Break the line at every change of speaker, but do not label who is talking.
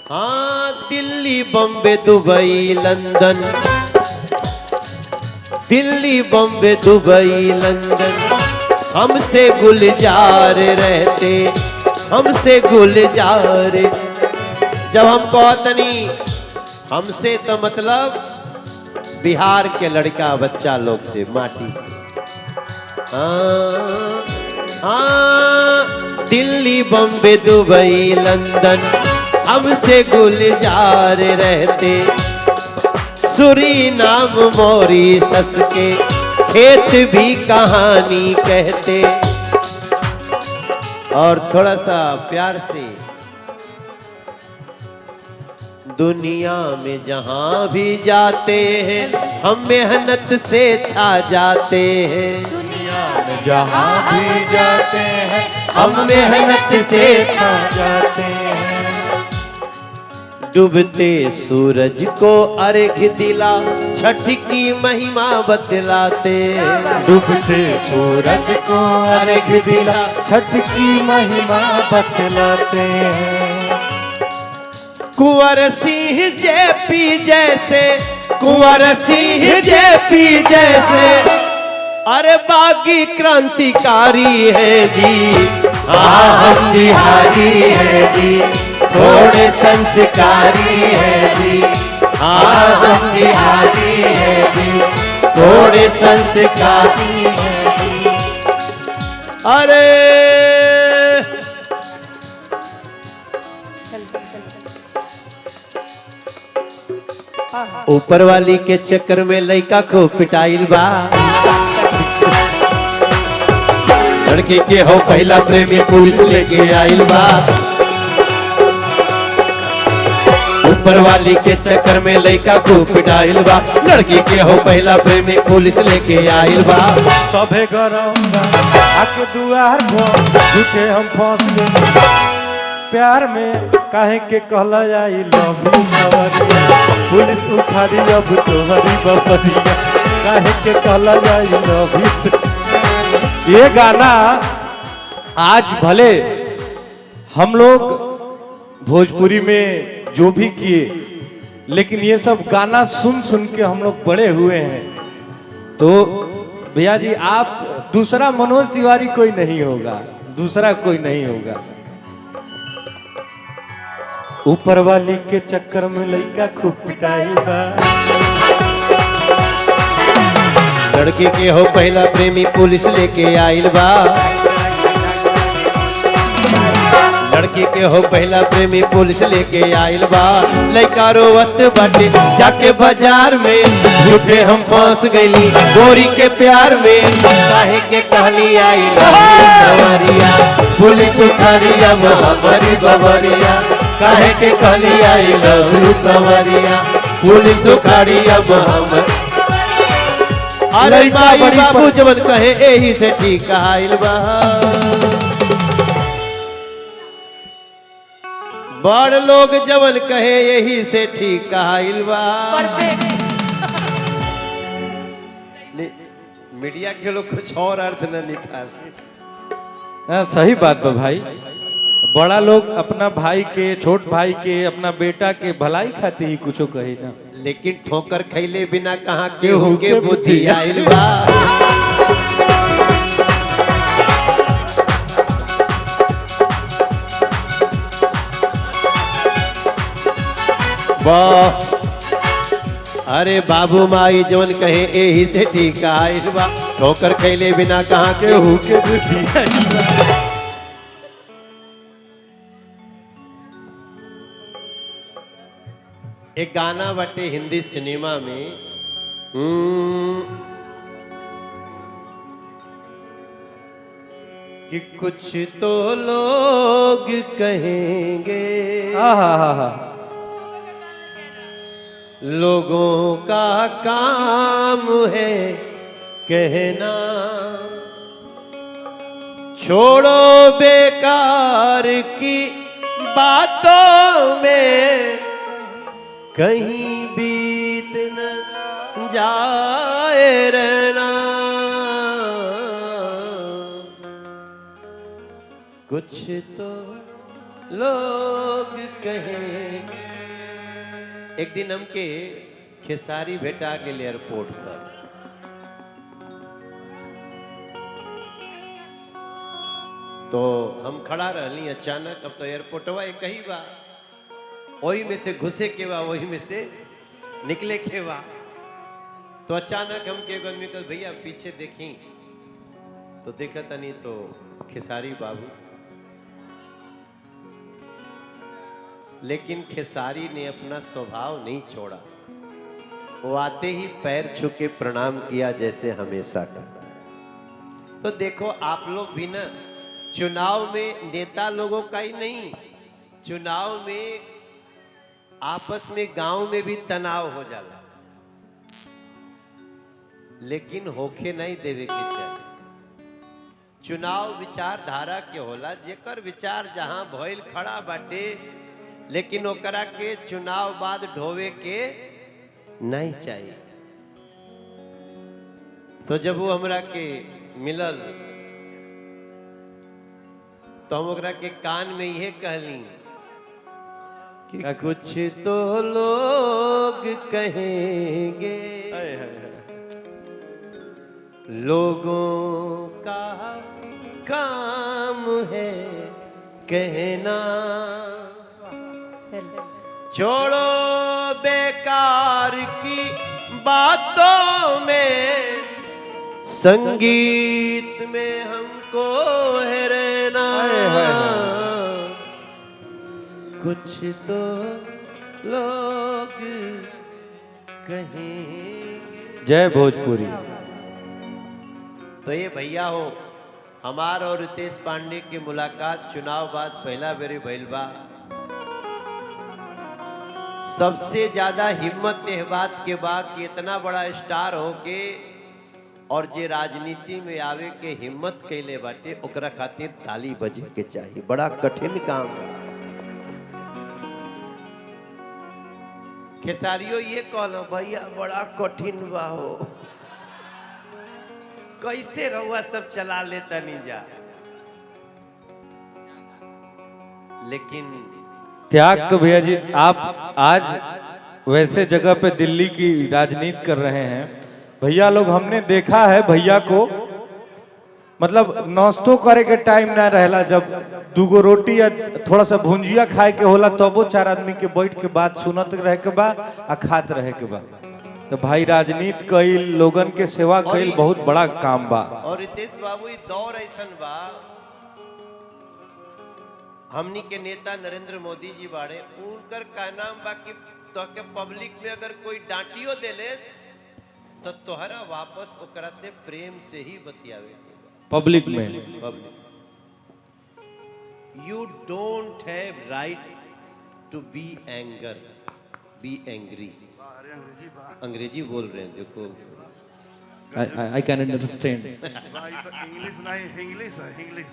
हाँ Delhi Bombay Dubai London, Delhi Bombay Dubai London, हमसे गुलजार रहते, हमसे गुलजार। जब हम कहतनी हमसे तो मतलब बिहार के लड़का बच्चा लोग से, माटी से। हाँ दिल्ली बॉम्बे दुबई लंदन, हमसे गुलजार रहते। सूरीनाम मॉरिशस के खेत भी कहानी कहते। और थोड़ा सा प्यार से, दुनिया में जहां भी जाते हैं हम मेहनत से छा जाते हैं।
दुनिया में जहाँ भी जाते हैं
हम मेहनत से छा
जाते हैं।
डूबते सूरज को अर्घ दिला, छठ की महिमा बतलाते।
डूबते सूरज को अर्घ दिला, छठ की महिमा बतलाते हैं।
कुंवर सिंह जेपी जैसे, कुंवर सिंह जेपी जैसे, अरे बागी क्रांतिकारी है जी।
हम बिहारी है जी, थोड़े संस्कारी है जी। हम बिहारी है जी, थोड़े संस्कारी है जी।
अरे ऊपर वाली के चक्कर में लइका को पिटाइल बा। लड़की के हो पहला प्रेमी पुलिस लेके आइल बा। ऊपर वाली के चक्कर में लइका को पिटाइल बा। लड़की के हो पहला प्रेमी पुलिस लेके आइल बा।
सभे गरम बा आके दुआर पर, झूठे हम फंस गए प्यार में। काहे के कहला जाई लव यू सवरिया, पुलिस उखाड़ी अब तोहरी बबरिया। काहे के कहला जाई लव यू। ये गाना आज भले हम लोग भोजपुरी में जो भी किए, लेकिन ये सब गाना सुन सुन के हम लोग बड़े हुए हैं। तो भैया जी आप दूसरा मनोज तिवारी कोई नहीं होगा, दूसरा कोई नहीं होगा। ऊपर वाली के चक्कर में लइका खूब पिटाई बा।
लड़की के हो पहला प्रेमी पुलिस लेके आइल बा। लड़की के हो पहला प्रेमी पुलिस लेके आइल बा। लइका रोवत बाटे जाके बाजार में, झूठे हम फंस गईली गोरी के प्यार में। काहे के कहली आई सवरिया, पुलिस उठारिया हमारी बबरिया। काहे के कहली आई लव यू सवरिया, पुलिस उखाड़िया हमर। अरे माई बाबू जवन कहे एही से ठीक आइल बा। बड़ लोग जवन कहे यही से ठीक आइल बा। मीडिया के लोग कुछ और अर्थ न निकाले।
सही बात बा भाई। बड़ा लोग अपना भाई के, छोट भाई के, अपना बेटा के भलाई खातिर ही कुछो कही ना,
लेकिन ठोकर खैले बिना कहाँ केहू के बुद्धि आइल बा। वाह अरे बाबू माई जवन कहे एही से ठीक आइल बा। ठोकर खैले बिना कहाँ केहू के बुद्धि आइल बा। एक गाना बटे हिंदी सिनेमा में, कि कुछ तो लोग कहेंगे, लोगों का काम है कहना। छोड़ो बेकार की बातों में, कहीं बीत न जाए रहना। कुछ तो लोग कहें। एक दिन हमके खेसारी भेटा गेल एयरपोर्ट पर, तो हम खड़ा रहली, अचानक अब तो एयरपोर्टवा एक ही बा, वही में से घुसे के बा, वही में से निकले के बा। तो अचानक हमके एगो आदमी कल, भैया पीछे देखी, तो देखा तनी तो खेसारी बाबू। लेकिन खेसारी ने अपना स्वभाव नहीं छोड़ा, वो आते ही पैर छू के प्रणाम किया जैसे हमेशा करता। तो देखो आप लोग भी ना, चुनाव में नेता लोगों का ही नहीं, चुनाव में आपस में गांव में भी तनाव हो जाला, लेकिन होखे नहीं देवे के चाहिए। चुनाव विचारधारा के होला, जेकर विचार जहां भइल खड़ा बाटे, लेकिन ओकरा के चुनाव बाद ढोवे के नहीं चाहिए। तो जब वो हमरा के मिलल, तो हम ओकरा के कान में यह कहली कि कुछ तो लोग कहेंगे, लोगों का काम है कहना, छोड़ो बेकार की बातों में, संगीत में हमको है रहना, कुछ तो लोग कहेंगे।
जय भोजपुरी।
तो ये भैया हो, हमार और रितेश पांडे की मुलाकात चुनाव बाद पहला बेरी भइल बा। सबसे ज्यादा हिम्मत एह बात के बाद कि इतना बड़ा स्टार होके और जे राजनीति में आवे के हिम्मत कैले बाटे, ओकरा खातिर ताली बजे के चाहिए। बड़ा कठिन काम है। खेसारियो ये कहलो, भैया बड़ा कठिन बा हो, कैसे रहुआ सब चला लेता नहीं जा। लेकिन
त्याग तो भैया जी, आप आज वैसे जगह पे दिल्ली की राजनीति कर रहे हैं। भैया लोग, हमने देखा है भैया को, मतलब नाश्तो करे के टाइम ना रहला, जब दूगो रोटी या थोड़ा सा भुंजिया खाए के होला, तब वो चार आदमी के बैठ के बात सुनत रहे के बा आ खात रहे के बा। तो भाई राजनीति कईल, लोगन के सेवा कईल बहुत बड़ा काम बा।
और रितेश बाबू, ये दौर ऐसन बा, हमनी के नेता नरेंद्र मोदी जी बाड़े, उनकर का नाम बा कि तो के पब्लिक में अगर कोई डांटियो देलेस, तो तोहरा वापस ओकरा से प्रेम से ही बतियावे
पब्लिक में।
Public, you don't have right to be anger, be angry. अंग्रेजी बोल रहे हैं, देखो।
I can understand.
इंग्लिश नहीं, इंग्लिश है, इंग्लिश।